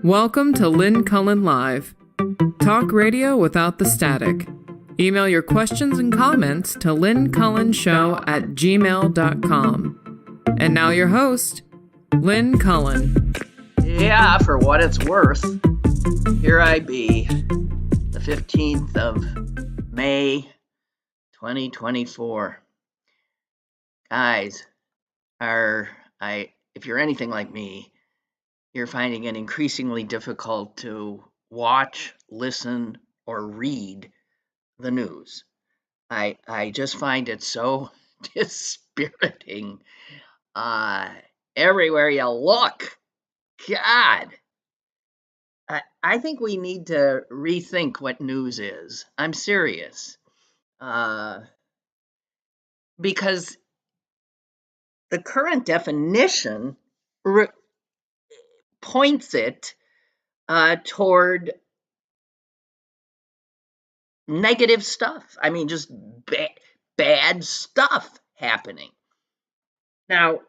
Welcome to Lynn Cullen Live. Talk radio without the static. Email your questions and comments to lynncullenshow@gmail.com. And now your host, Lynn Cullen. Yeah, for what it's worth, here I be, the 15th of May, 2024. Guys, if you're anything like me, you're finding it increasingly difficult to watch, listen, or read the news. I just find it so dispiriting. Everywhere you look, God. I think we need to rethink what news is. I'm serious. Because the current definition points it toward negative stuff. I mean, just bad stuff happening. Now,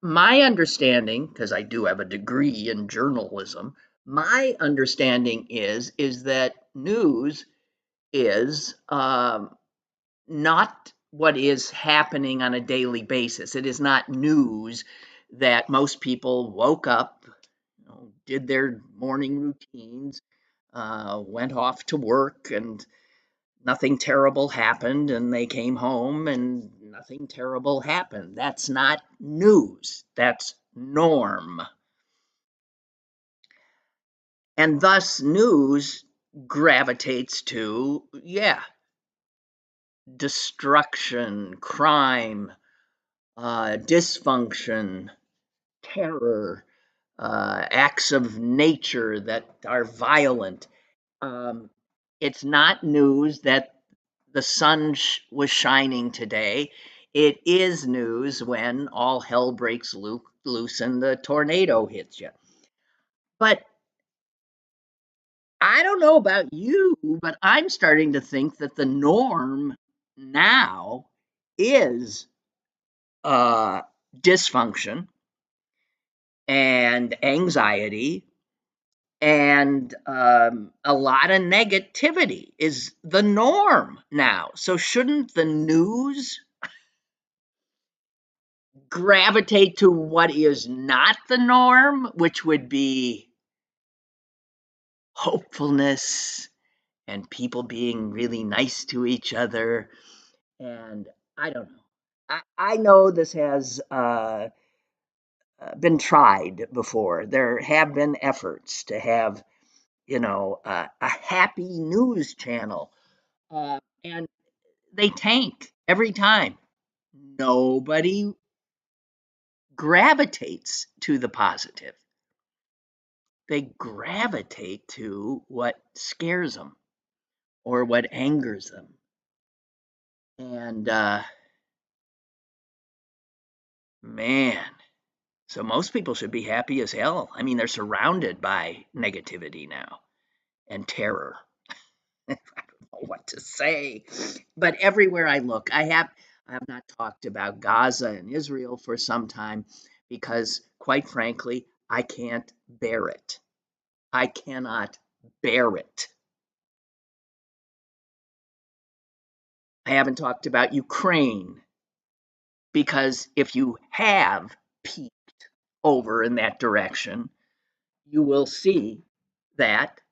my understanding, because I do have a degree in journalism, my understanding is that news is not what is happening on a daily basis. It is not news that most people woke up, did their morning routines, went off to work, and nothing terrible happened, and they came home and nothing terrible happened. That's not news. That's norm. And thus news gravitates to, destruction, crime, dysfunction, terror, acts of nature that are violent. It's not news that the sun was shining today. It is news when all hell breaks loose and the tornado hits you. But I don't know about you, but I'm starting to think that the norm now is dysfunction and anxiety and a lot of negativity is the norm now. So shouldn't the news gravitate to what is not the norm, which would be hopefulness and people being really nice to each other? And I don't know. I know this has been tried before. There have been efforts to have, a happy news channel, and they tank every time. Nobody gravitates to the positive. They gravitate to what scares them or what angers them. And man, so most people should be happy as hell. I mean, they're surrounded by negativity now and terror. I don't know what to say. But everywhere I look, I have not talked about Gaza and Israel for some time because, quite frankly, I can't bear it. I cannot bear it. I haven't talked about Ukraine because if you have peeked over in that direction, you will see that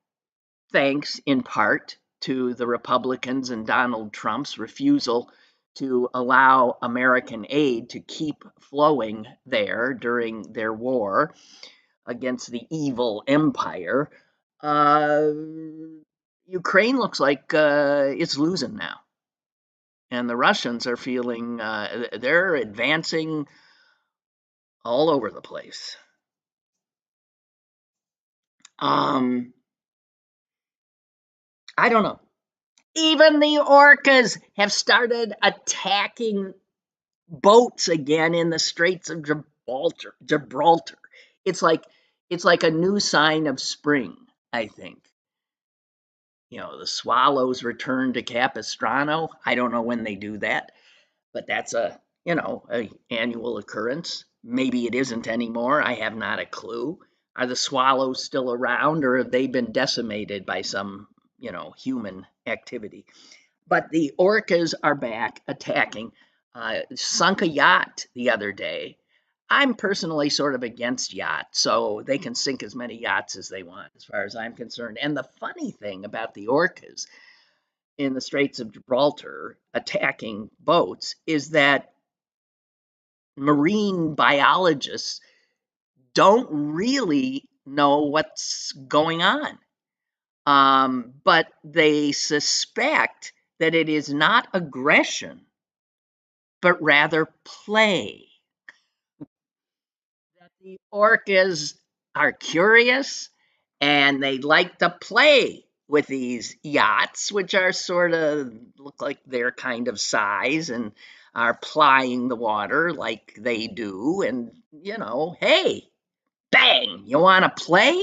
thanks in part to the Republicans and Donald Trump's refusal to allow American aid to keep flowing there during their war against the evil empire, Ukraine looks like it's losing now. And the Russians are feeling they're advancing all over the place. I don't know. Even the orcas have started attacking boats again in the Straits of Gibraltar. It's like a new sign of spring, I think. The swallows return to Capistrano. I don't know when they do that, but that's a annual occurrence. Maybe it isn't anymore. I have not a clue. Are the swallows still around, or have they been decimated by some, human activity? But the orcas are back attacking. Sunk a yacht the other day. I'm personally sort of against yachts, so they can sink as many yachts as they want, as far as I'm concerned. And the funny thing about the orcas in the Straits of Gibraltar attacking boats is that marine biologists don't really know what's going on. But they suspect that it is not aggression, but rather play. That the orcas are curious and they like to play with these yachts, which are sort of look like their kind of size and are plying the water like they do. And, hey, bang, you want to play?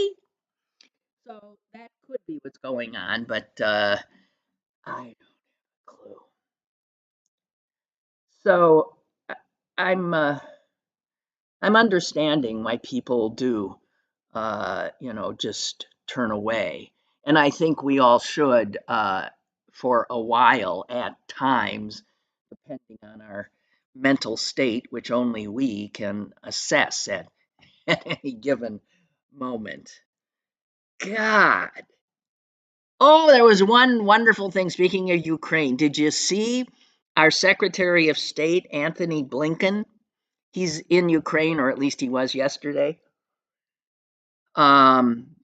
So that could be what's going on, but I don't have a clue. So I'm I'm understanding why people do, just turn away, and I think we all should, for a while at times, depending on our mental state, which only we can assess at, at any given moment. God. Oh, there was one wonderful thing. Speaking of Ukraine, did you see our Secretary of State, Anthony Blinken? He's in Ukraine, or at least he was yesterday. Um,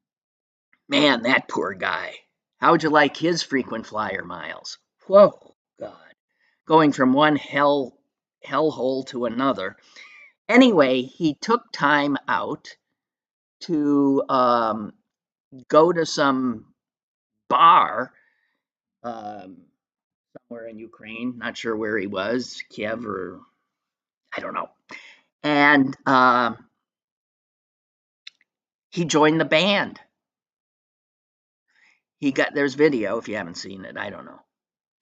Man, that poor guy. How would you like his frequent flyer miles? Whoa, God. Going from one hellhole to another. Anyway, he took time out to go to some bar somewhere in Ukraine. Not sure where he was, Kiev or I don't know. And he joined the band. There's video if you haven't seen it. I don't know.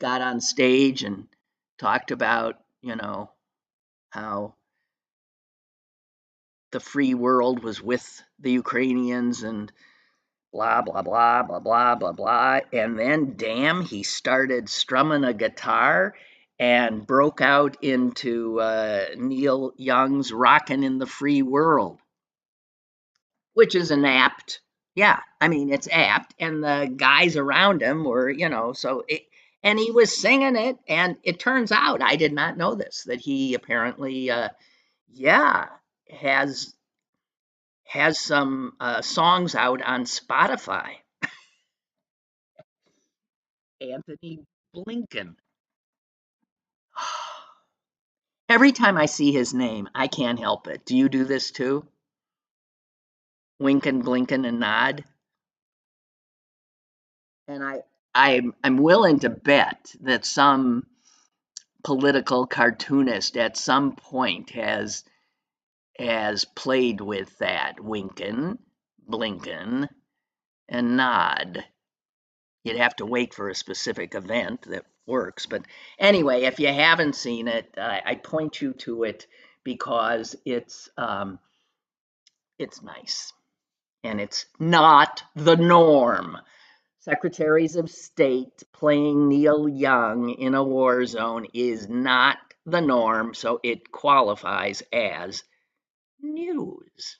Got on stage and talked about, how the free world was with the Ukrainians and blah, blah, blah, blah, blah, blah, blah. And then, damn, he started strumming a guitar and broke out into Neil Young's Rockin' in the Free World, which is an apt, yeah, I mean, it's apt. And the guys around him were, and he was singing it. And it turns out, I did not know this, that he apparently, yeah, has some songs out on Spotify. Anthony Blinken. Every time I see his name, I can't help it. Do you do this too? Wink and blinken and nod. And I'm willing to bet that some political cartoonist at some point has played with that winkin, blinken, and nod. You'd have to wait for a specific event that works. But anyway, if you haven't seen it, I point you to it because it's nice and it's not the norm. Secretaries of State playing Neil Young in a war zone is not the norm, so it qualifies as news.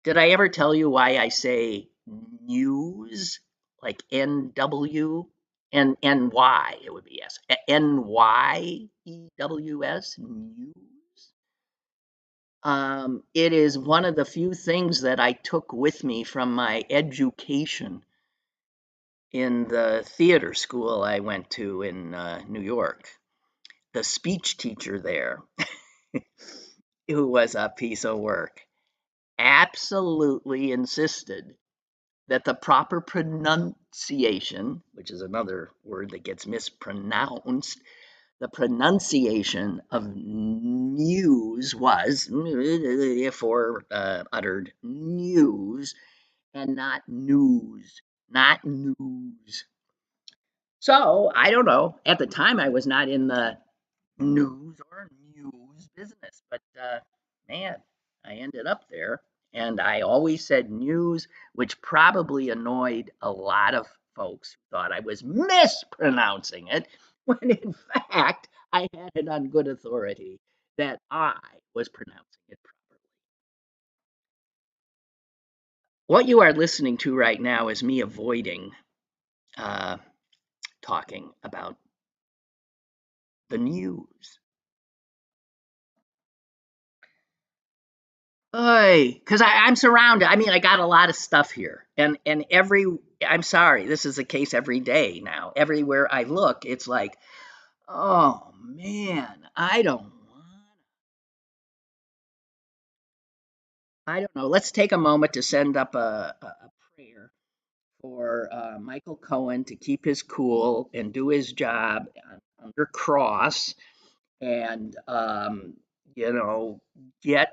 Did I ever tell you why I say news? Like NW and NY, it would be yes. NYEWS, news. It is one of the few things that I took with me from my education in the theater school I went to in New York. The speech teacher there, who was a piece of work, absolutely insisted that the proper pronunciation, which is another word that gets mispronounced, the pronunciation of news was, for uttered news, and not news, not news. So I don't know. At the time, I was not in the news or news business, but man, I ended up there. And I always said news, which probably annoyed a lot of folks who thought I was mispronouncing it, when in fact I had it on good authority that I was pronouncing it properly. What you are listening to right now is me avoiding uh, talking about the news. Because I'm surrounded. I mean, I got a lot of stuff here, and I'm sorry, this is the case every day now. Everywhere I look, it's like, oh man, I don't know. Let's take a moment to send up a prayer for Michael Cohen to keep his cool and do his job under cross, and you know, get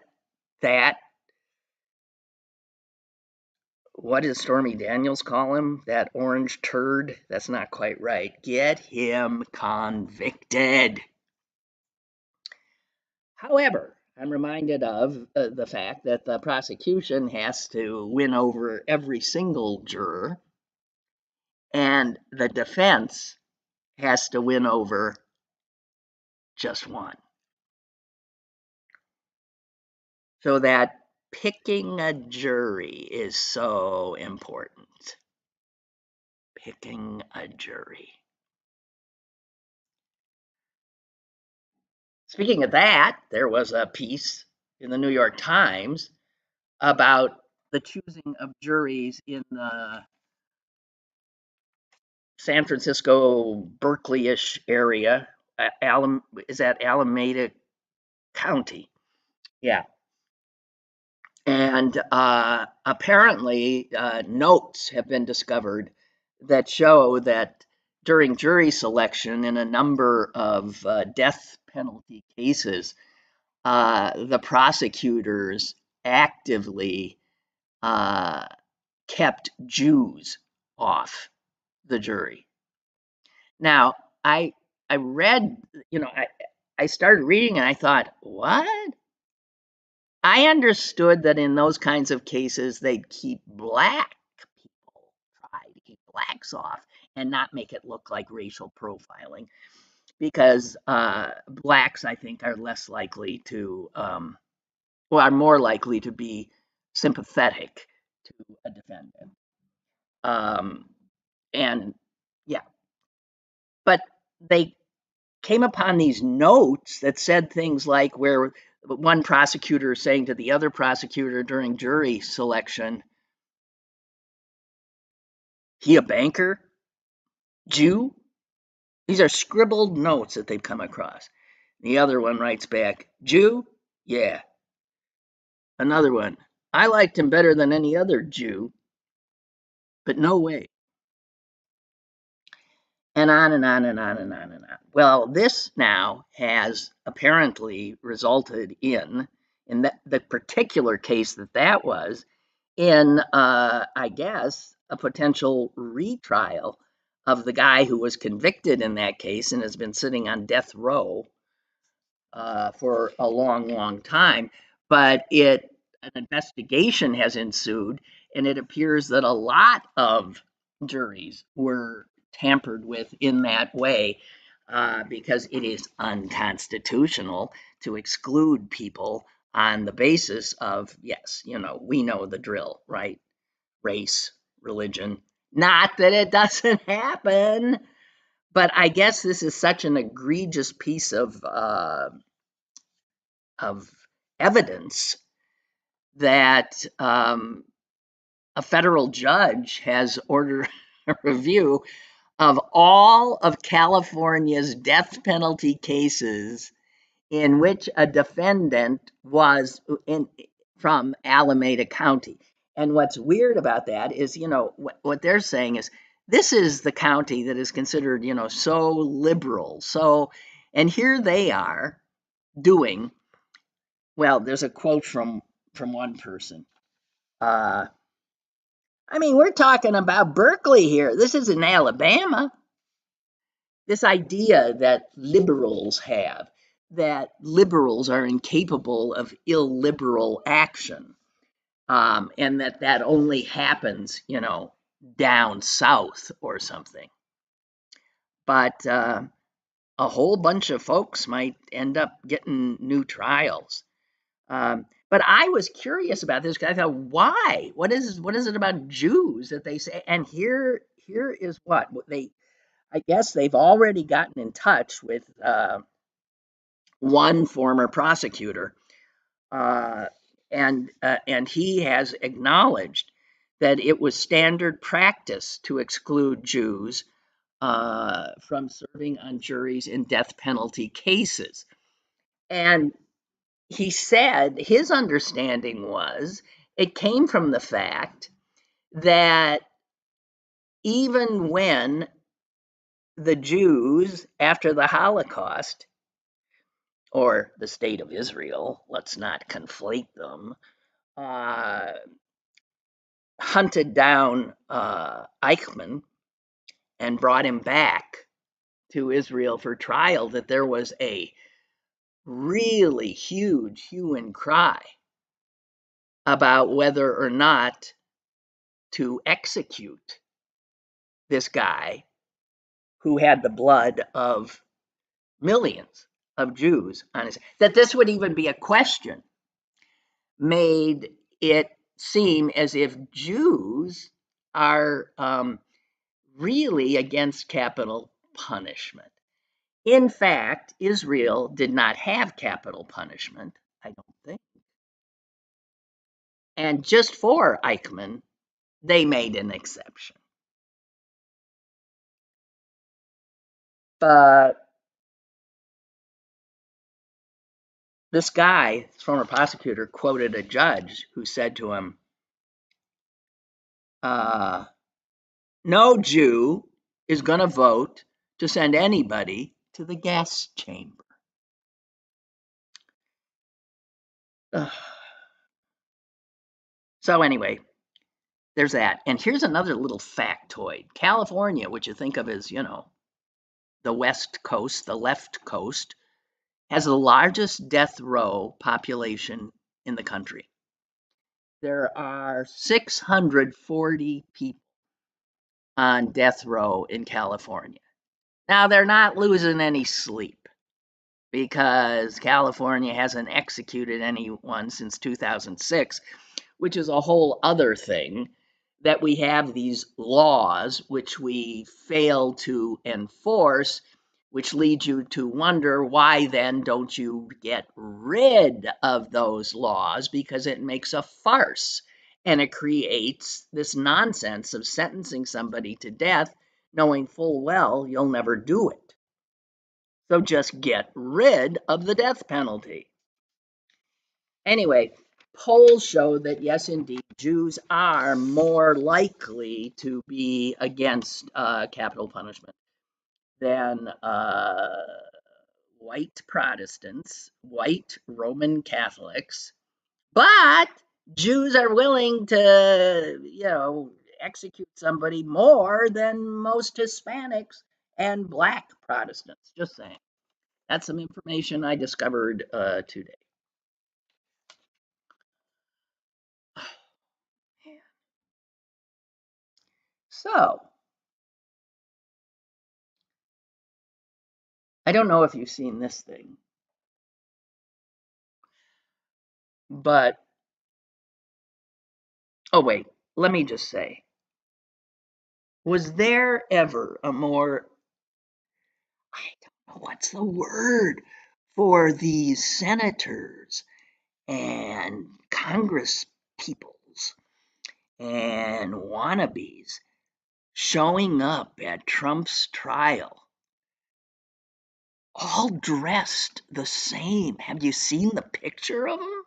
that, what does Stormy Daniels call him? That orange turd? That's not quite right. Get him convicted. However, I'm reminded of the fact that the prosecution has to win over every single juror, and the defense has to win over just one. So that picking a jury is so important. Picking a jury. Speaking of that, there was a piece in the New York Times about the choosing of juries in the San Francisco, Berkeley-ish area. Is that Alameda County? Yeah. And apparently, notes have been discovered that show that during jury selection in a number of death penalty cases, the prosecutors actively kept Jews off the jury. Now, I I read, I started reading and I thought, what? I understood that in those kinds of cases they'd keep black people, try to keep blacks off and not make it look like racial profiling, because blacks, I think, are less likely to, are more likely to be sympathetic to a defendant. Um, and yeah, but they came upon these notes that said things like, where one prosecutor is saying to the other prosecutor during jury selection, he a banker? Jew? These are scribbled notes that they've come across. The other one writes back, Jew? Yeah. Another one, I liked him better than any other Jew, but no way. And on and on and on and on and on. Well, this now has apparently resulted in the particular case that was, in I guess, a potential retrial of the guy who was convicted in that case and has been sitting on death row for a long, long time. But an investigation has ensued, and it appears that a lot of juries were tampered with in that way, because it is unconstitutional to exclude people on the basis of, yes, we know the drill, right? Race, religion. Not that it doesn't happen, but I guess this is such an egregious piece of evidence that a federal judge has ordered a review of all of California's death penalty cases in which a defendant was from Alameda County. And what's weird about that is, what they're saying is, this is the county that is considered, so liberal. So, and here they are doing, well, there's a quote from one person. I mean, we're talking about Berkeley here. This is in Alabama. This idea that liberals have, that liberals are incapable of illiberal action. and that only happens, down south or something. But a whole bunch of folks might end up getting new trials. But I was curious about this because I thought, why? What is it about Jews that they say? And here is what they. I guess they've already gotten in touch with one former prosecutor, and he has acknowledged that it was standard practice to exclude Jews from serving on juries in death penalty cases. And he said his understanding was it came from the fact that even when the Jews, after the Holocaust, or the state of Israel, let's not conflate them, hunted down Eichmann and brought him back to Israel for trial, that there was a really huge hue and cry about whether or not to execute this guy who had the blood of millions of Jews on his, that this would even be a question made it seem as if Jews are really against capital punishment. In fact, Israel did not have capital punishment, I don't think. And just for Eichmann, they made an exception. But this guy, this former prosecutor, quoted a judge who said to him, no Jew is going to vote to send anybody to the gas chamber. So anyway, there's that. And here's another little factoid. California, which you think of as, the West Coast, the left coast, has the largest death row population in the country. There are 640 people on death row in California. Now, they're not losing any sleep because California hasn't executed anyone since 2006, which is a whole other thing, that we have these laws which we fail to enforce, which leads you to wonder, why then don't you get rid of those laws? Because it makes a farce, and it creates this nonsense of sentencing somebody to death knowing full well you'll never do it. So just get rid of the death penalty. Anyway, polls show that yes, indeed, Jews are more likely to be against capital punishment than white Protestants, white Roman Catholics, but Jews are willing to, execute somebody more than most Hispanics and black Protestants. Just saying. That's some information I discovered today. So, I don't know if you've seen this thing, but, oh wait, let me just say, was there ever a more, I don't know what's the word for these senators and Congress peoples and wannabes showing up at Trump's trial, all dressed the same? Have you seen the picture of them?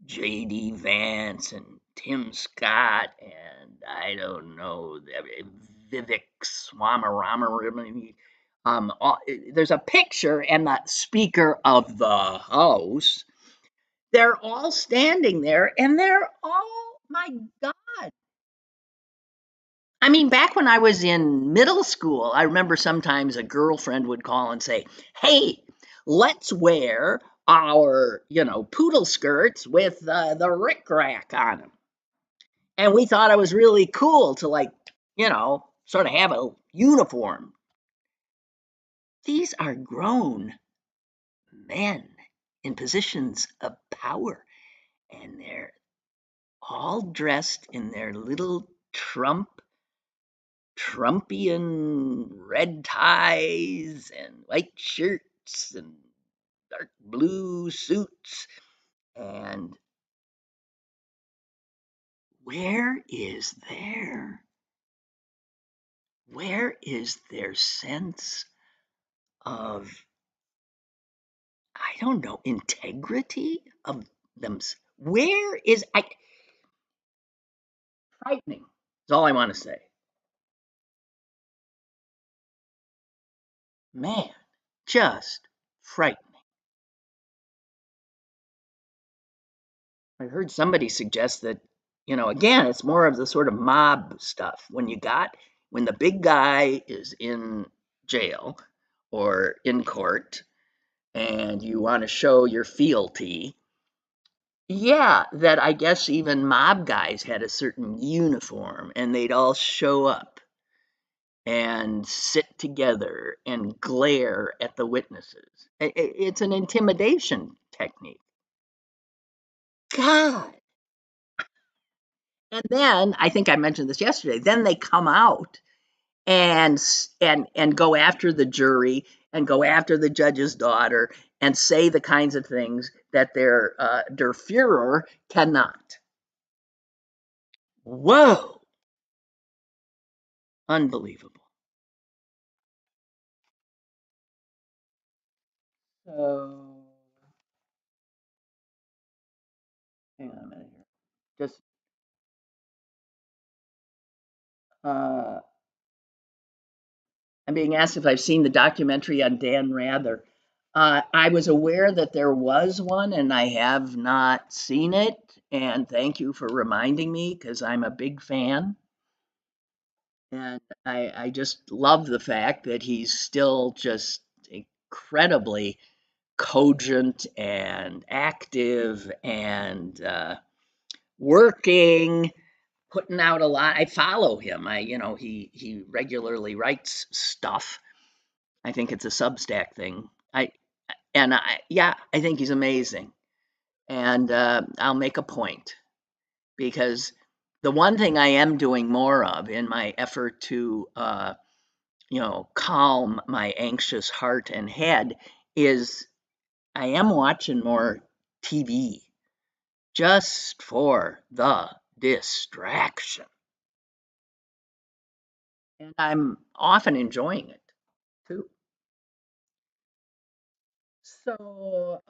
J.D. Vance and Tim Scott and I don't know, Vivek Swaminaraman. There's a picture, and the Speaker of the House. They're all standing there, and they're all, my God. I mean, back when I was in middle school, I remember sometimes a girlfriend would call and say, hey, let's wear our, poodle skirts with the rickrack on them. And we thought it was really cool to, like, sort of have a uniform. These are grown men in positions of power, and they're all dressed in their little Trumpian red ties and white shirts and dark blue suits. And where is their sense of, I don't know, integrity of them? Where is I frightening? That's all I want to say. Man, just frightening. I heard somebody suggest that, again, it's more of the sort of mob stuff. When the big guy is in jail or in court and you want to show your fealty, yeah, that I guess even mob guys had a certain uniform and they'd all show up and sit together and glare at the witnesses. It's an intimidation technique. God. And then I think I mentioned this yesterday. Then they come out and go after the jury and go after the judge's daughter and say the kinds of things that der Führer cannot. Whoa! Unbelievable. So, hang on a minute here. Just I'm being asked if I've seen the documentary on Dan Rather. I was aware that there was one, and I have not seen it. And thank you for reminding me because I'm a big fan. And I just love the fact that he's still just incredibly cogent and active and working, putting out a lot. I follow him. He regularly writes stuff. I think it's a Substack thing. I think he's amazing. And I'll make a point because the one thing I am doing more of in my effort to calm my anxious heart and head is I am watching more TV just for the distraction. And I'm often enjoying it too. So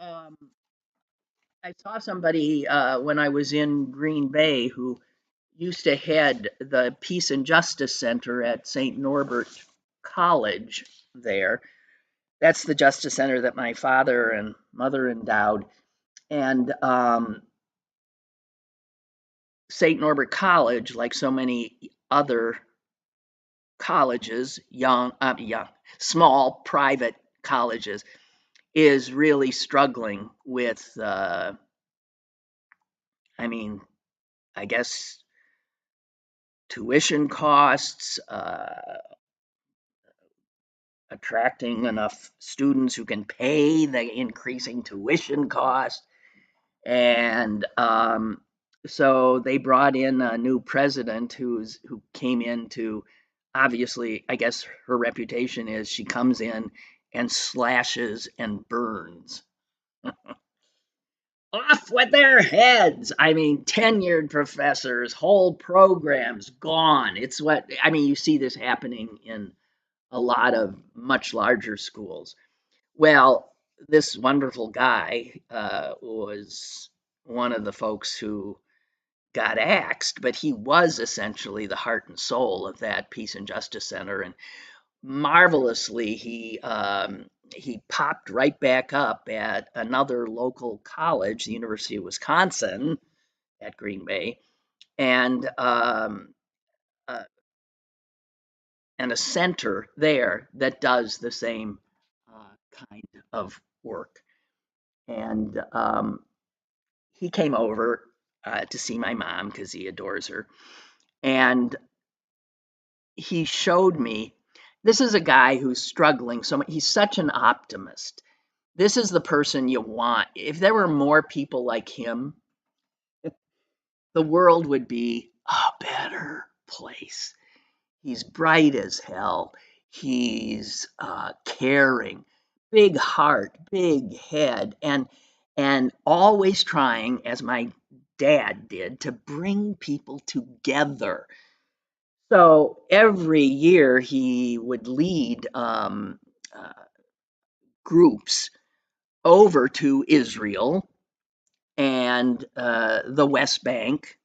I saw somebody when I was in Green Bay who used to head the Peace and Justice Center at St. Norbert College there. That's the Justice Center that my father and mother endowed. And St. Norbert College, like so many other colleges, small private colleges, is really struggling with, I guess, tuition costs, attracting enough students who can pay the increasing tuition cost. And so they brought in a new president who came in to, obviously, I guess her reputation is she comes in and slashes and burns. Off with their heads. Tenured professors, whole programs gone. You see this happening in a lot of much larger schools. Well, this wonderful guy was one of the folks who got axed, but he was essentially the heart and soul of that Peace and Justice Center. And marvelously, he popped right back up at another local college, the University of Wisconsin at Green Bay, and a center there that does the same kind of work. and he came over to see my mom because he adores her, and he showed me. This is a guy who's struggling so much. He's such an optimist. This is the person you want. If there were more people like him, the world would be a better place. He's bright as hell. He's caring, big heart, big head, and always trying, as my dad did, to bring people together. So every year he would lead uh, groups over to Israel and the West Bank,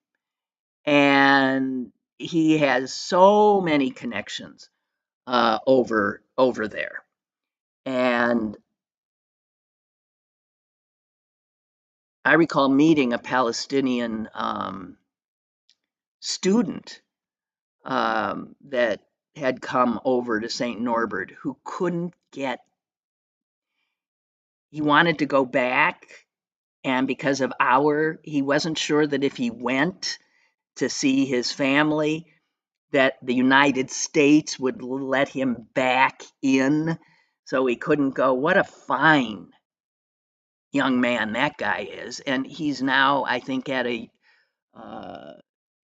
and he has so many connections over there. And I recall meeting a Palestinian student that had come over to St. Norbert who couldn't get, he wanted to go back, and because of he wasn't sure that if he went to see his family, that the United States would let him back in, so he couldn't go. What a fine young man that guy is, and he's now, I think, at a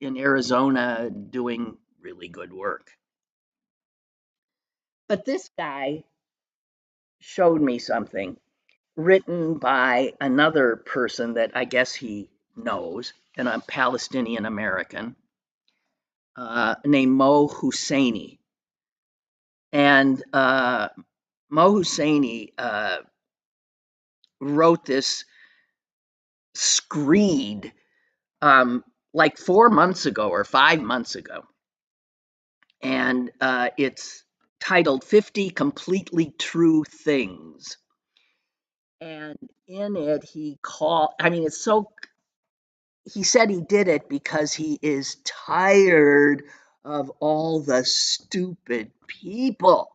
in Arizona doing really good work. But this guy showed me something written by another person that I guess he knows, and a Palestinian American named Mo Husseini. And Mo Husseini wrote this screed like 4 months ago or 5 months ago. And it's titled 50 Completely True Things. And in it, he said he did it because he is tired of all the stupid people.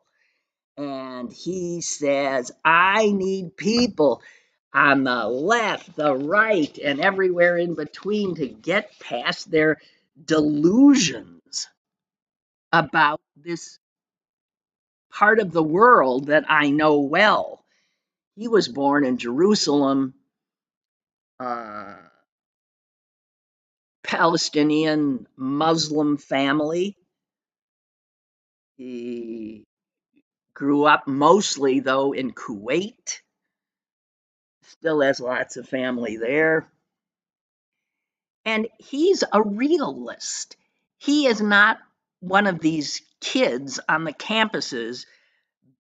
And he says, I need people on the left, the right, and everywhere in between to get past their delusions about this part of the world that I know well. He was born in Jerusalem, Palestinian Muslim family. He grew up mostly, though, in Kuwait, still has lots of family there. And he's a realist. He is not one of these kids on the campuses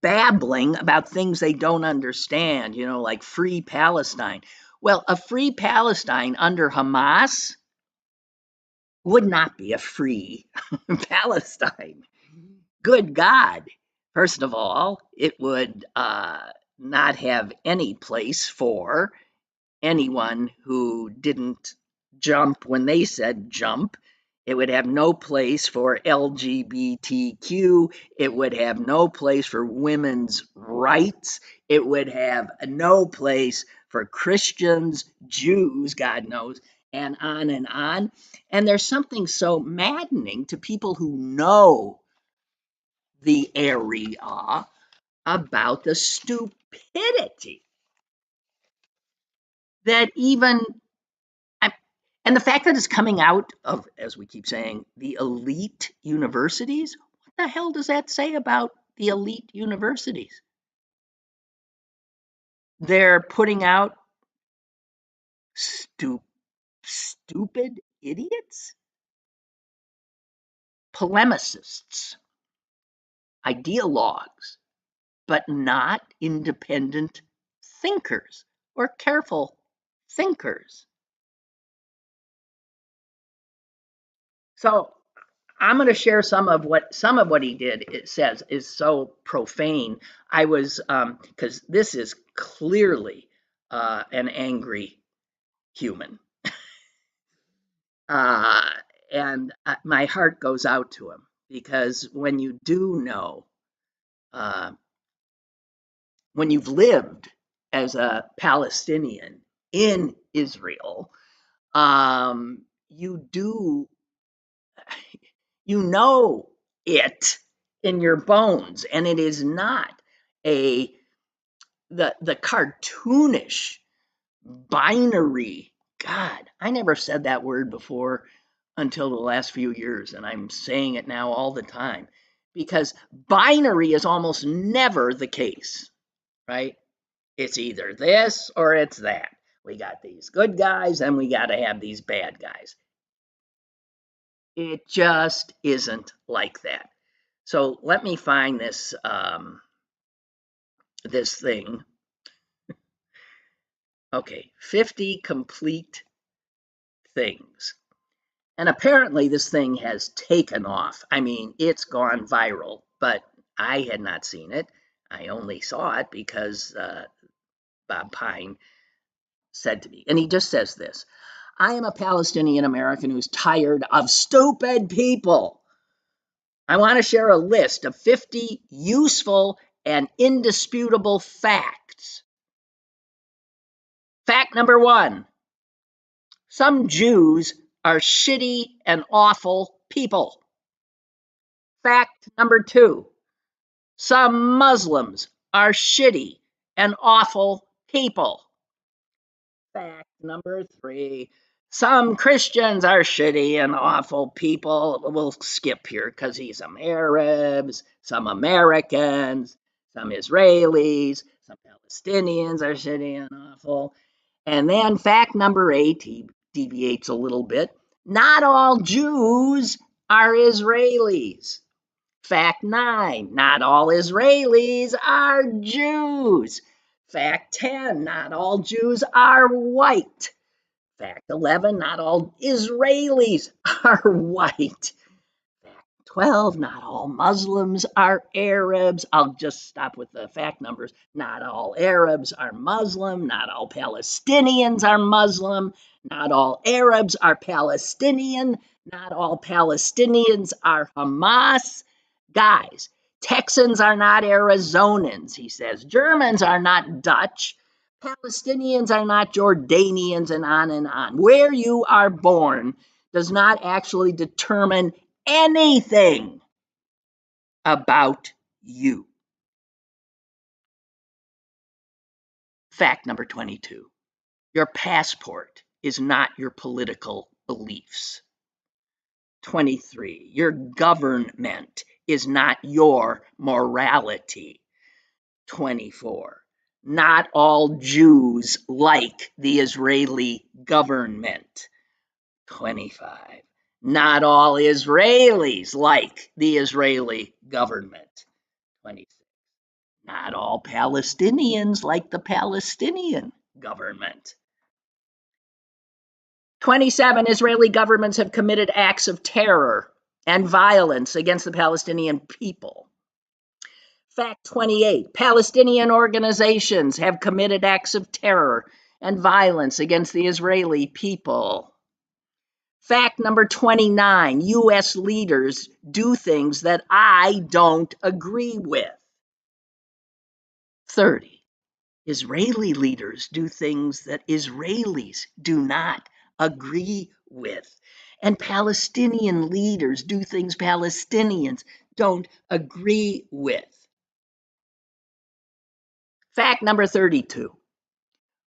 babbling about things they don't understand, like free Palestine. Well, a free Palestine under Hamas would not be a free Palestine. Good God. First of all, it would not have any place for anyone who didn't jump when they said jump. It would have no place for LGBTQ. It would have no place for women's rights. It would have no place for Christians, Jews, God knows, and on and on. And there's something so maddening to people who know the area about the stupidity that even, and the fact that it's coming out of, as we keep saying, the elite universities. What the hell does that say about the elite universities? They're putting out stupid idiots, polemicists, ideologues, but not independent thinkers or careful thinkers. So I'm going to share some of what he did. It says is so profane. I was because this is clearly an angry human, uh, and my heart goes out to him because when you do know, uh, when you've lived as a Palestinian in Israel, you know it in your bones, and it is not the cartoonish binary. God, I never said that word before until the last few years, and I'm saying it now all the time, because binary is almost never the case, right? It's either this or it's that. We got these good guys and we got to have these bad guys. It just isn't like that. So let me find this this thing. Okay, 50 complete things. And apparently this thing has taken off. I mean, it's gone viral, but I had not seen it. I only saw it because Bob Pine said to me, and he just says this: I am a Palestinian American who's tired of stupid people. I want to share a list of 50 useful and indisputable facts. Fact number 1: some Jews are shitty and awful people. Fact number 2: some Muslims are shitty and awful people. Fact number 3: some Christians are shitty and awful people. We'll skip here because he's some Arabs, some Americans, some Israelis, some Palestinians are shitty and awful. And then fact number 8, he deviates a little bit: not all Jews are Israelis. Fact 9: not all Israelis are Jews. Fact 10: not all Jews are white. Fact 11: not all Israelis are white. Fact 12: not all Muslims are Arabs. I'll just stop with the fact numbers. Not all Arabs are Muslim. Not all Palestinians are Muslim. Not all Arabs are Palestinian. Not all Palestinians are Hamas. Guys, Texans are not Arizonans, he says. Germans are not Dutch. Palestinians are not Jordanians, and on and on. Where you are born does not actually determine anything about you. Fact number 22: your passport is not your political beliefs. 23: your government is not your morality. 24: not all Jews like the Israeli government. 25: not all Israelis like the Israeli government. 26: not all Palestinians like the Palestinian government. 27: Israeli governments have committed acts of terror and violence against the Palestinian people. Fact 28: Palestinian organizations have committed acts of terror and violence against the Israeli people. Fact number 29: U.S. leaders do things that I don't agree with. 30: Israeli leaders do things that Israelis do not agree with. And Palestinian leaders do things Palestinians don't agree with. Fact number 32: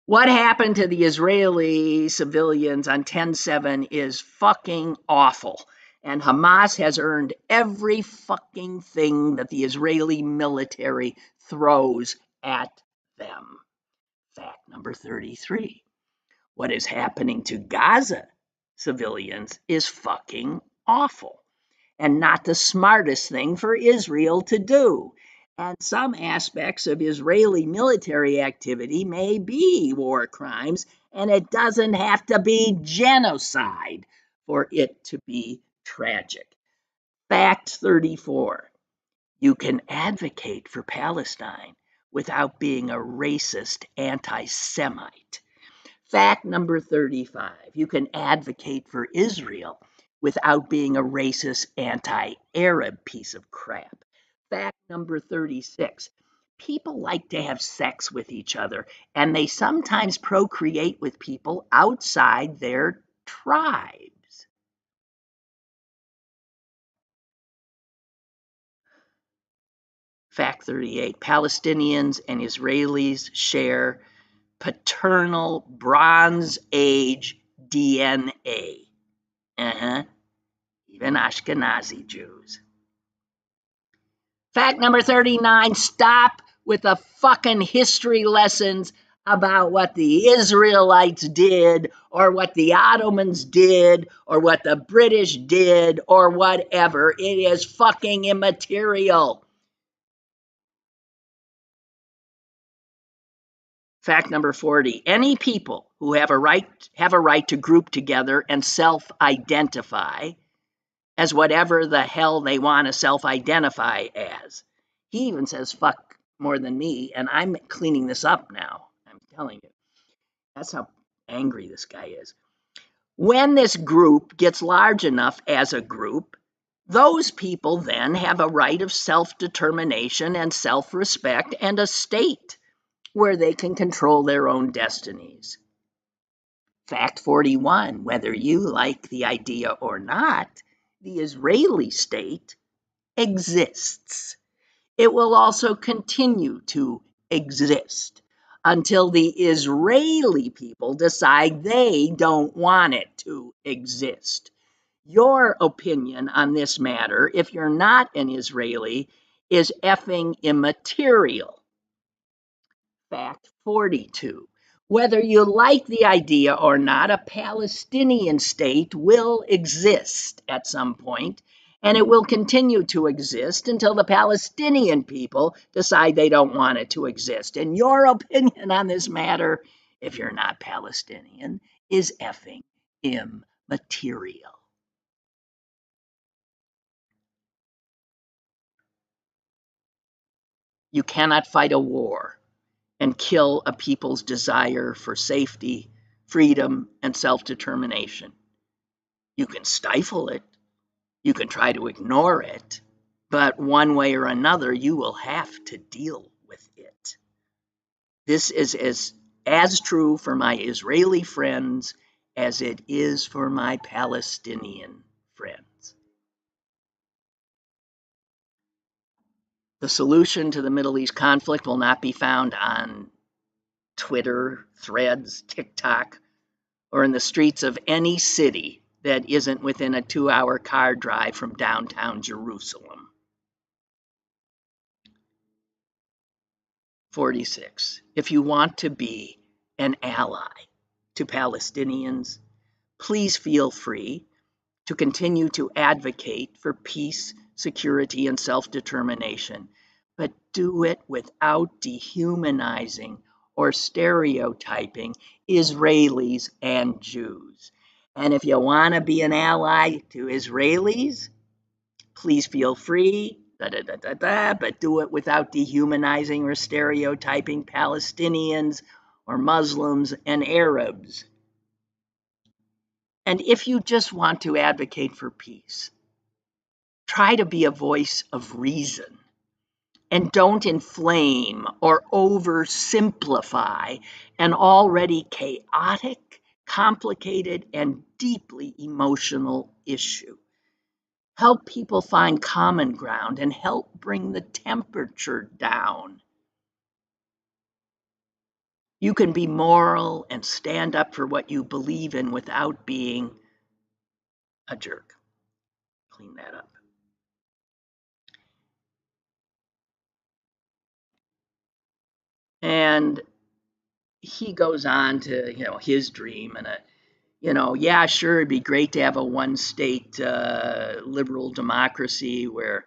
what happened to the Israeli civilians on 10/7 is fucking awful. And Hamas has earned every fucking thing that the Israeli military throws at them. Fact number 33: what is happening to Gaza civilians is fucking awful and not the smartest thing for Israel to do. And some aspects of Israeli military activity may be war crimes, and it doesn't have to be genocide for it to be tragic. Fact 34: you can advocate for Palestine without being a racist anti-Semite. Fact number 35: you can advocate for Israel without being a racist anti-Arab piece of crap. Fact number 36: People like to have sex with each other, and they sometimes procreate with people outside their tribes. Fact 38, Palestinians and Israelis share paternal Bronze Age DNA. Even Ashkenazi Jews. Fact number 39, stop with the fucking history lessons about what the Israelites did, or what the Ottomans did, or what the British did, or whatever. It is fucking immaterial. Fact number 40, any people who have a right to group together and self-identify as whatever the hell they want to self-identify as. He even says fuck more than me, and I'm cleaning this up now. I'm telling you. That's how angry this guy is. When this group gets large enough as a group, those people then have a right of self-determination and self-respect and a state where they can control their own destinies. Fact 41, whether you like the idea or not, the Israeli state exists. It will also continue to exist until the Israeli people decide they don't want it to exist. Your opinion on this matter, if you're not an Israeli, is effing immaterial. Fact 42. Whether you like the idea or not, a Palestinian state will exist at some point, and it will continue to exist until the Palestinian people decide they don't want it to exist. And your opinion on this matter, if you're not Palestinian, is effing immaterial. You cannot fight a war and kill a people's desire for safety, freedom, and self-determination. You can stifle it, you can try to ignore it, but one way or another, you will have to deal with it. This is as true for my Israeli friends as it is for my Palestinian friends. The solution to the Middle East conflict will not be found on Twitter, Threads, TikTok, or in the streets of any city that isn't within a 2-hour car drive from downtown Jerusalem. 46. If you want to be an ally to Palestinians, please feel free to continue to advocate for peace, security, and self-determination, but do it without dehumanizing or stereotyping Israelis and Jews. And if you want to be an ally to Israelis, please feel free, but do it without dehumanizing or stereotyping Palestinians or Muslims and Arabs. And if you just want to advocate for peace, try to be a voice of reason and don't inflame or oversimplify an already chaotic, complicated, and deeply emotional issue. Help people find common ground and help bring the temperature down. You can be moral and stand up for what you believe in without being a jerk. Clean that up. And he goes on to, his dream and yeah, sure, it'd be great to have a one-state liberal democracy where,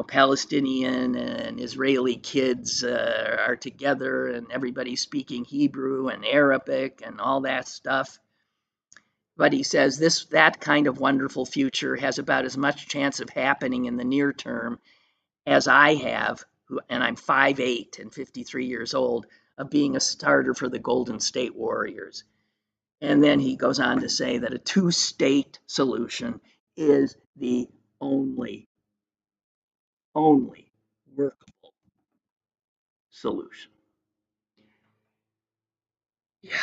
Palestinian and Israeli kids are together and everybody's speaking Hebrew and Arabic and all that stuff. But he says that kind of wonderful future has about as much chance of happening in the near term as I have, and I'm 5'8" and 53 years old, of being a starter for the Golden State Warriors. And then he goes on to say that a two-state solution is the only workable solution. Yeah.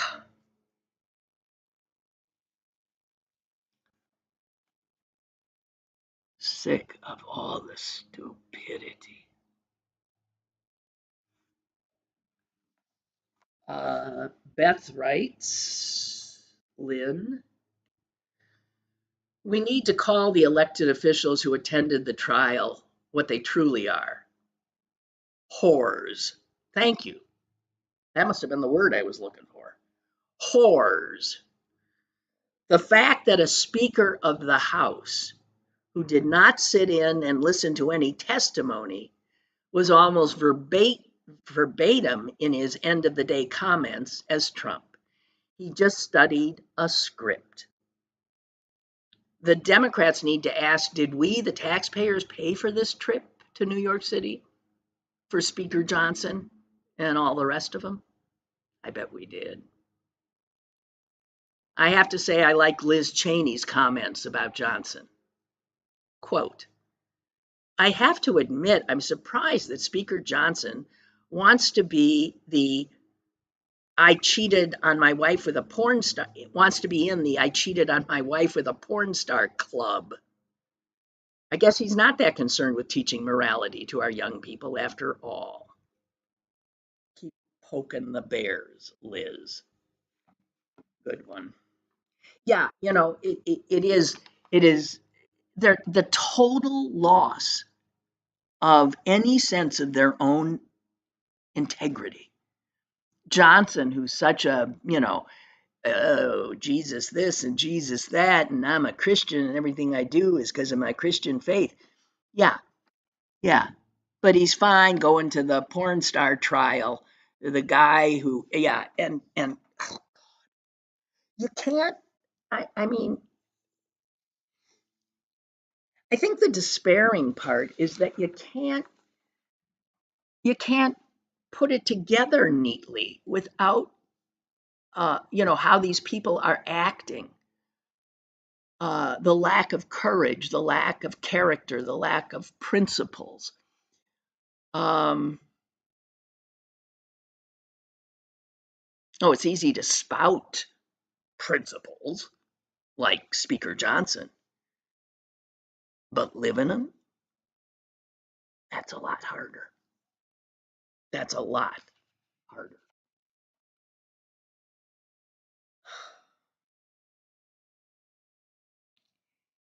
Sick of all the stupidity. Beth writes, Lynn, we need to call the elected officials who attended the trial what they truly are. Whores. Thank you. That must have been the word I was looking for. Whores. The fact that a Speaker of the House who did not sit in and listen to any testimony was almost verbatim in his end of the day comments as Trump. He just studied a script. The Democrats need to ask, did we, the taxpayers, pay for this trip to New York City for Speaker Johnson and all the rest of them? I bet we did. I have to say I like Liz Cheney's comments about Johnson. Quote, I have to admit I'm surprised that Speaker Johnson wants to be the I cheated on my wife with a porn star, wants to be in the I cheated on my wife with a porn star club. I guess he's not that concerned with teaching morality to our young people after all. Keep poking the bears, Liz. Good one. Yeah, it is the total loss of any sense of their own integrity. Johnson, who's such a, oh, Jesus this and Jesus that, and I'm a Christian and everything I do is because of my Christian faith. Yeah, yeah. But he's fine going to the porn star trial. The guy who, yeah, and you can't, I mean, I think the despairing part is that you can't put it together neatly without, how these people are acting. The lack of courage, the lack of character, the lack of principles. Oh, it's easy to spout principles like Speaker Johnson, but living them, that's a lot harder. That's a lot harder.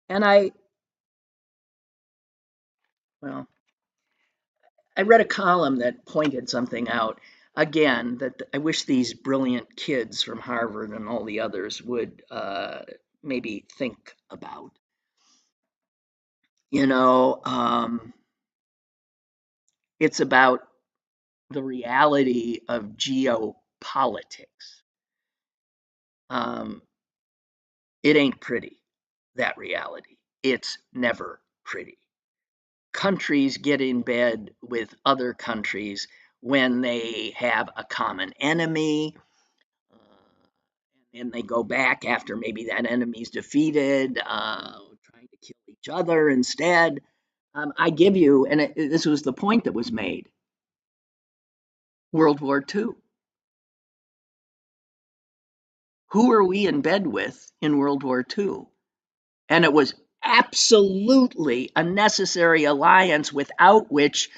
And well, I read a column that pointed something out again that I wish these brilliant kids from Harvard and all the others would maybe think about. It's about the reality of geopolitics. It ain't pretty, that reality. It's never pretty. Countries get in bed with other countries when they have a common enemy, and they go back after maybe that enemy's defeated, trying to kill each other instead. I give you, and this was the point that was made, World War II. Who are we in bed with in World War II? And it was absolutely a necessary alliance without which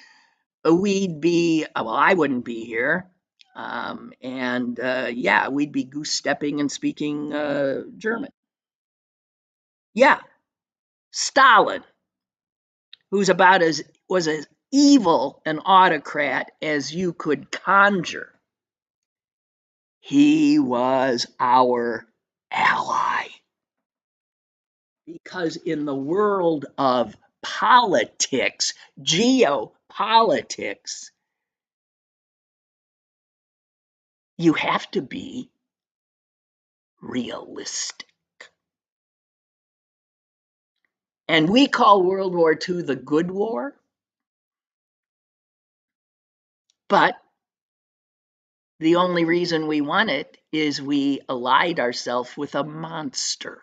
we'd be, well, I wouldn't be here. Yeah, we'd be goose stepping and speaking German. Yeah, Stalin, who's was as evil an autocrat as you could conjure. He was our ally. Because in the world of politics, geopolitics, you have to be realistic. And we call World War II the good war, but the only reason we won it is we allied ourselves with a monster.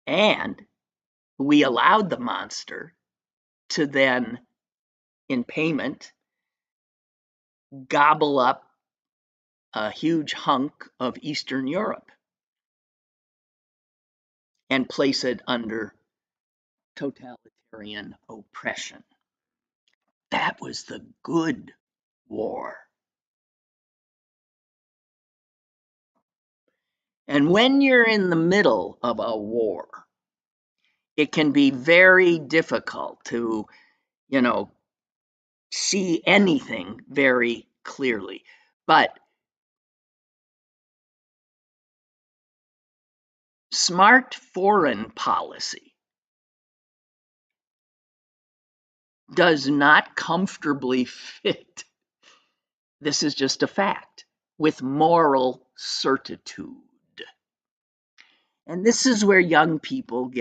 And we allowed the monster to then, in payment, gobble up a huge hunk of Eastern Europe and place it under totalitarian oppression. That was the good war. And when you're in the middle of a war, it can be very difficult to, see anything very clearly. But smart foreign policy does not comfortably fit, this is just a fact, with moral certitude. And this is where young people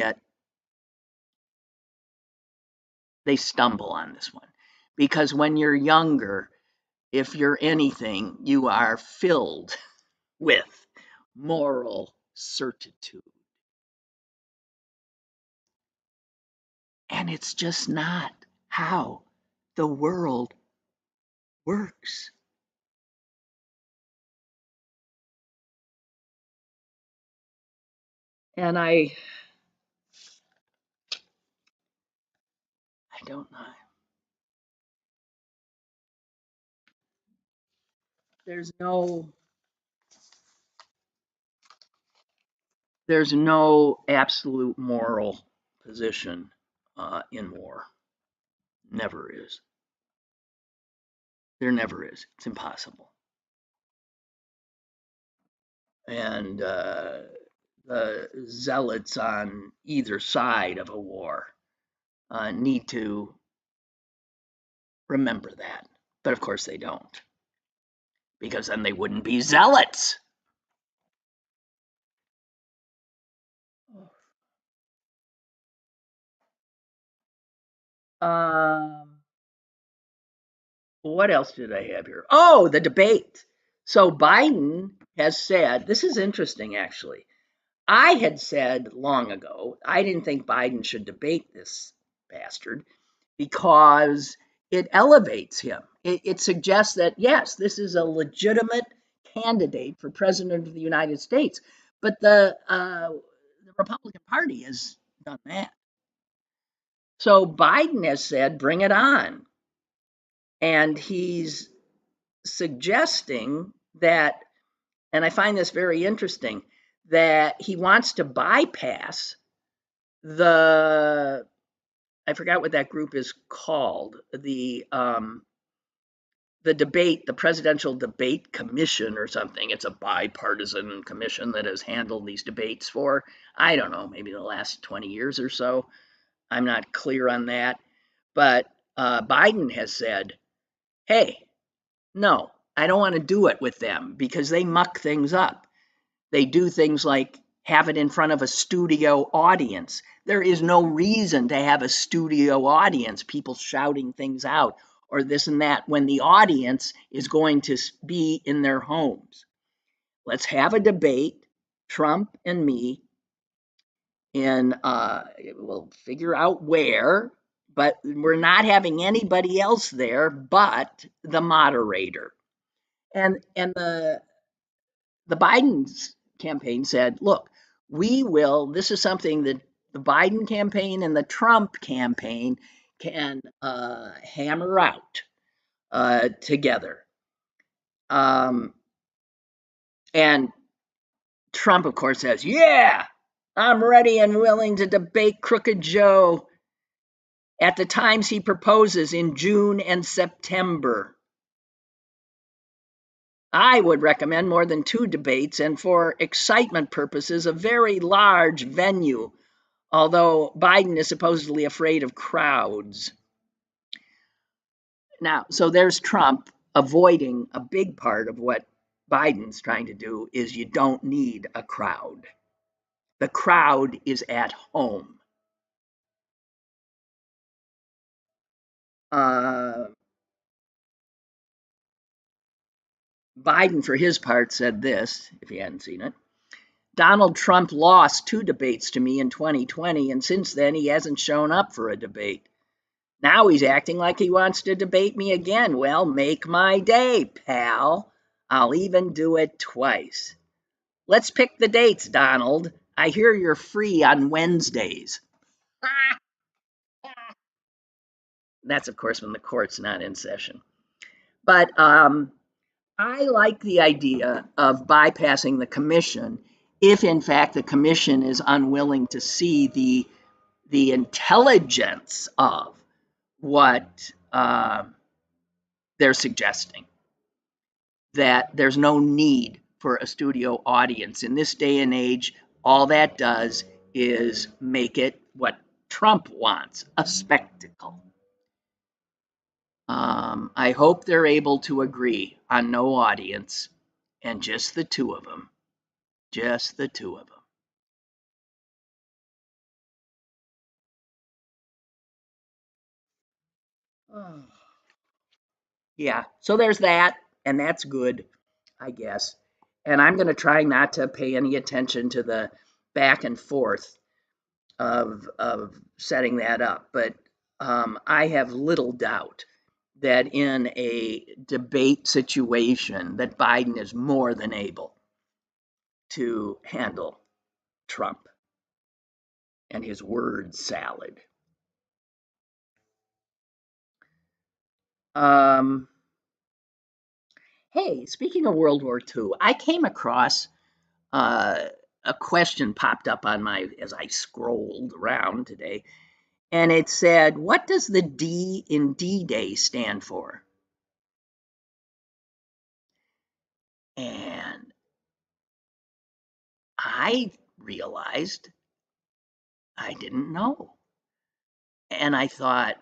they stumble on this one. Because when you're younger, if you're anything, you are filled with moral certitude. And it's just not how the world works. And I don't know. There's no absolute moral position in war. Never is. There never is. It's impossible. And the zealots on either side of a war need to remember that. But of course they don't, because then they wouldn't be zealots. What else did I have here? Oh, the debate. So Biden has said, this is interesting actually. I had said long ago, I didn't think Biden should debate this bastard because it elevates him. It suggests that, yes, this is a legitimate candidate for president of the United States. But the Republican Party has done that. So Biden has said, bring it on. And he's suggesting that, and I find this very interesting, that he wants to bypass I forgot what that group is called, the debate, the Presidential Debate Commission or something. It's a bipartisan commission that has handled these debates for, I don't know, maybe the last 20 years or so. I'm not clear on that. But Biden has said, hey, no, I don't want to do it with them because they muck things up. They do things like have it in front of a studio audience. There is no reason to have a studio audience, people shouting things out or this and that, when the audience is going to be in their homes. Let's have a debate, Trump and me, and we'll figure out where, but we're not having anybody else there but the moderator. And the Biden's campaign said, look, this is something that the Biden campaign and the Trump campaign can hammer out together. And Trump, of course, says, yeah, I'm ready and willing to debate Crooked Joe at the times he proposes in June and September. I would recommend more than 2 debates, and for excitement purposes, a very large venue, although Biden is supposedly afraid of crowds. Now, so there's Trump avoiding a big part of what Biden's trying to do is you don't need a crowd. The crowd is at home. Biden, for his part, said this, if you hadn't seen it. Donald Trump lost 2 debates to me in 2020, and since then he hasn't shown up for a debate. Now he's acting like he wants to debate me again. Well, make my day, pal. I'll even do it twice. Let's pick the dates, Donald. I hear you're free on Wednesdays. That's, of course, when the court's not in session. But I like the idea of bypassing the commission if, in fact, the commission is unwilling to see the intelligence of what they're suggesting. That there's no need for a studio audience. In this day and age, all that does is make it what Trump wants, a spectacle. I hope they're able to agree on no audience and just the two of them. Just the two of them. Yeah, so there's that, and that's good, I guess. And I'm going to try not to pay any attention to the back and forth of setting that up. But I have little doubt that in a debate situation that Biden is more than able to handle Trump and his word salad. Um, hey, speaking of World War II, I came across uh, a question popped up on my as I scrolled around today, and it said, "What does the D in D-Day stand for?" And I realized I didn't know. And I thought,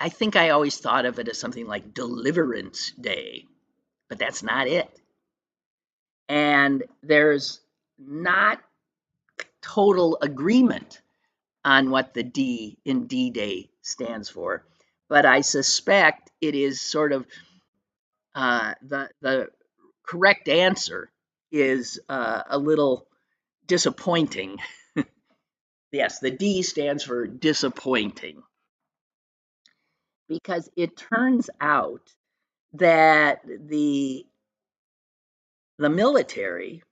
I think I always thought of it as something like Deliverance Day, but that's not it. And there's not total agreement on what the D in D Day stands for, but I suspect it is sort of the correct answer is a little disappointing. Yes, the D stands for disappointing because it turns out that the military,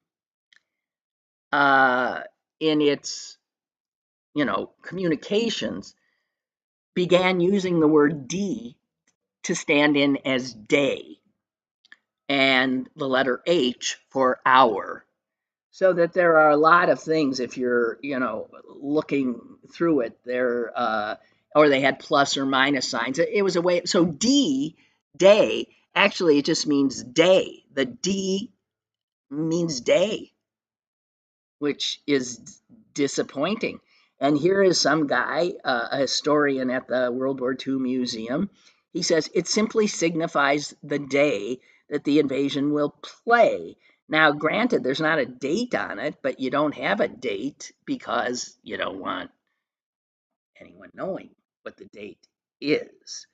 uh, in its communications, began using the word D to stand in as day and the letter H for hour. So that there are a lot of things if you're looking through it there, or they had plus or minus signs. It was a way. So D, day, actually it just means day. The D means day, which is disappointing. And here is some guy, a historian at the World War II Museum. He says it simply signifies the day that the invasion will play. Now, granted, there's not a date on it, but you don't have a date because you don't want anyone knowing what the date is.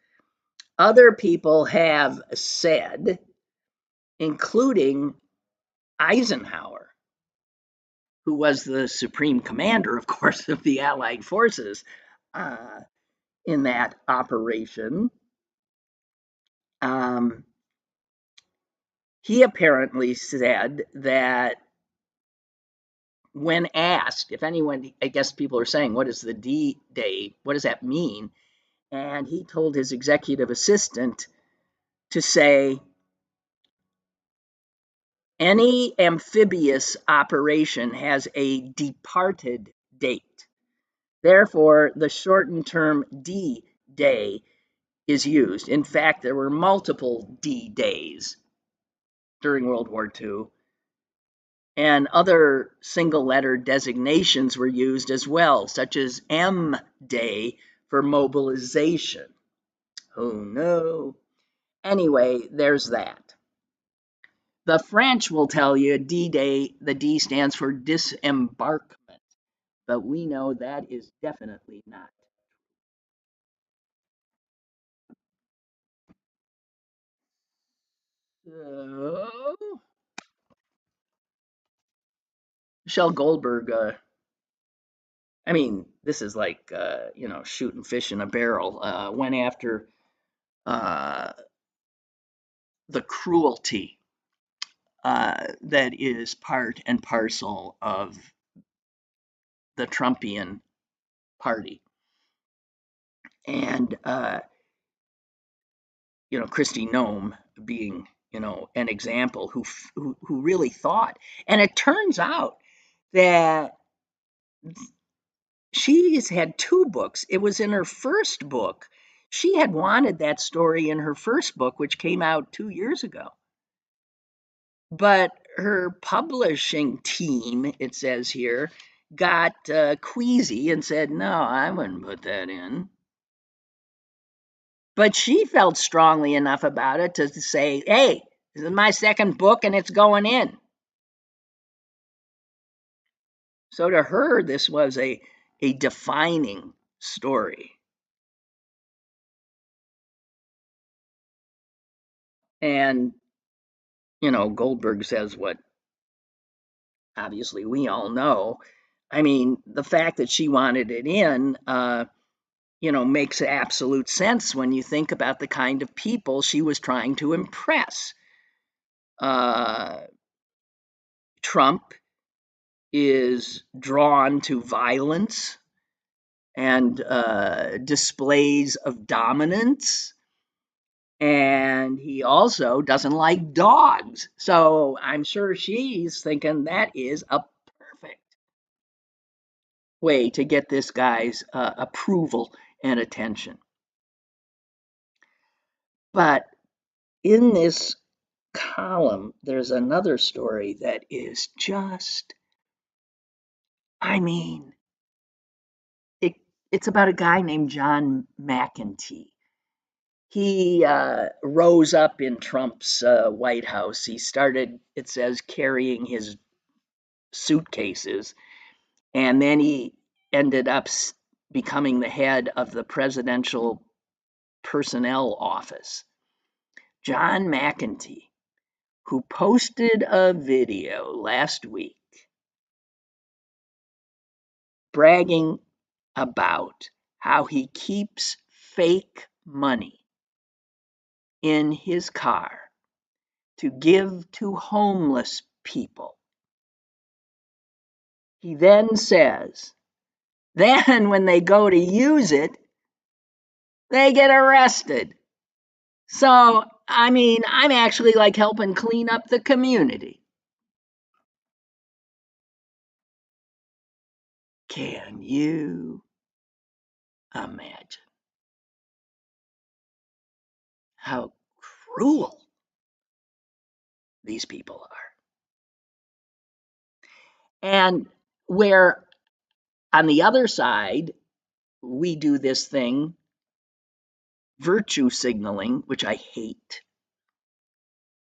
Other people have said, including Eisenhower, who was the supreme commander, of course, of the Allied forces uh, in that operation. Um, he apparently said that when asked, if anyone, I guess people are saying, what is the D Day? What does that mean? And he told his executive assistant to say, any amphibious operation has a departed date. Therefore, the shortened term D Day is used. In fact, there were multiple D days during World War II, and other single letter designations were used as well, such as M Day for mobilization. Oh no. Anyway, there's that. The French will tell you D Day, the D stands for disembarkment, but we know that is definitely not. So, Michelle Goldberg I mean, this is like, shooting fish in a barrel. Went after uh, the cruelty that is part and parcel of the Trumpian party. And, Kristi Noem being, an example who really thought. And it turns out that she's had two books. It was in her first book. She had wanted that story in her first book, which came out 2 years ago. But her publishing team, it says here, got queasy and said, no, I wouldn't put that in. But she felt strongly enough about it to say, hey, this is my second book and it's going in. So to her, this was a defining story. And, Goldberg says what obviously we all know. I mean, the fact that she wanted it in, makes absolute sense when you think about the kind of people she was trying to impress. Trump is drawn to violence and displays of dominance. And he also doesn't like dogs. So I'm sure she's thinking that is a perfect way to get this guy's approval and attention. But in this column, there's another story that is just, I mean, it's about a guy named John McEntee. He rose up in Trump's White House. He started, it says, carrying his suitcases, and then he ended up becoming the head of the Presidential Personnel Office. John McEntee, who posted a video last week bragging about how he keeps fake money in his car to give to homeless people. He then says, then when they go to use it, they get arrested. So, I mean, I'm actually like helping clean up the community. Can you imagine how cruel these people are? And where on the other side, we do this thing, virtue signaling, which I hate.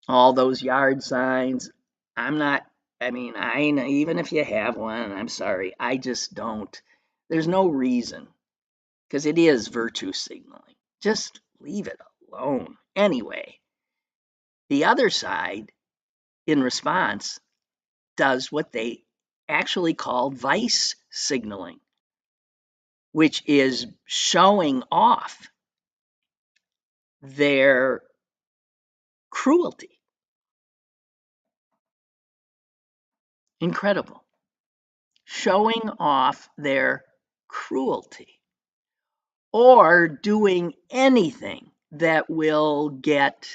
All those yard signs. I'm not, I mean, even if you have one, I'm sorry, I just don't. There's no reason, because it is virtue signaling. Just leave it alone. Anyway, the other side, in response, does what they actually call vice signaling, which is showing off their cruelty. Incredible. Showing off their cruelty or doing anything that will get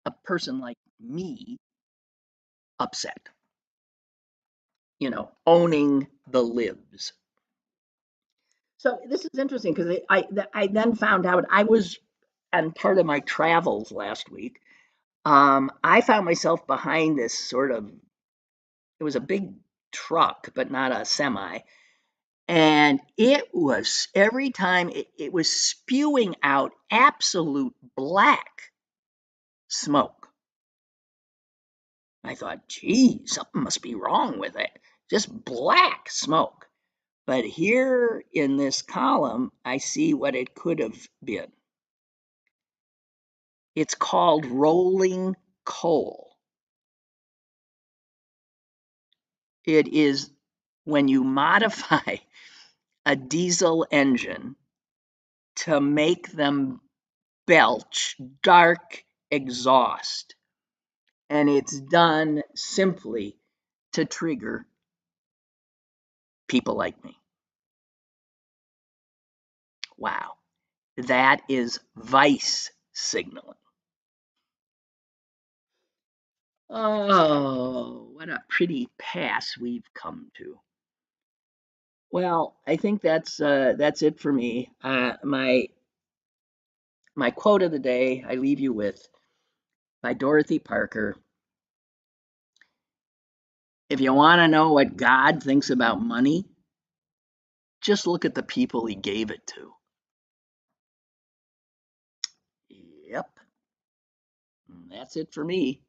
a person like me upset. Owning the libs. So this is interesting because I then found out I was on part of my travels last week. I found myself behind this sort of, it was a big truck, but not a semi. And it was, every time it was spewing out absolute black smoke. I thought, gee, something must be wrong with it. Just black smoke. But here in this column, I see what it could have been. It's called rolling coal. It is when you modify a diesel engine to make them belch dark exhaust. And it's done simply to trigger people like me. Wow, that is vice signaling. Oh, what a pretty pass we've come to. Well, I think that's it for me. My quote of the day I leave you with by Dorothy Parker. If you want to know what God thinks about money, just look at the people he gave it to. Yep. That's it for me.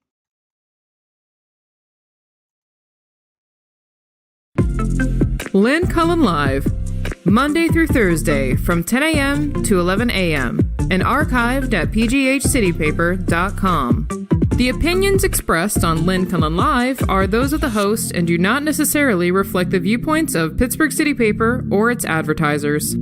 Lynn Cullen Live, Monday through Thursday from 10 a.m. to 11 a.m. and archived at pghcitypaper.com. The opinions expressed on Lynn Cullen Live are those of the host and do not necessarily reflect the viewpoints of Pittsburgh City Paper or its advertisers.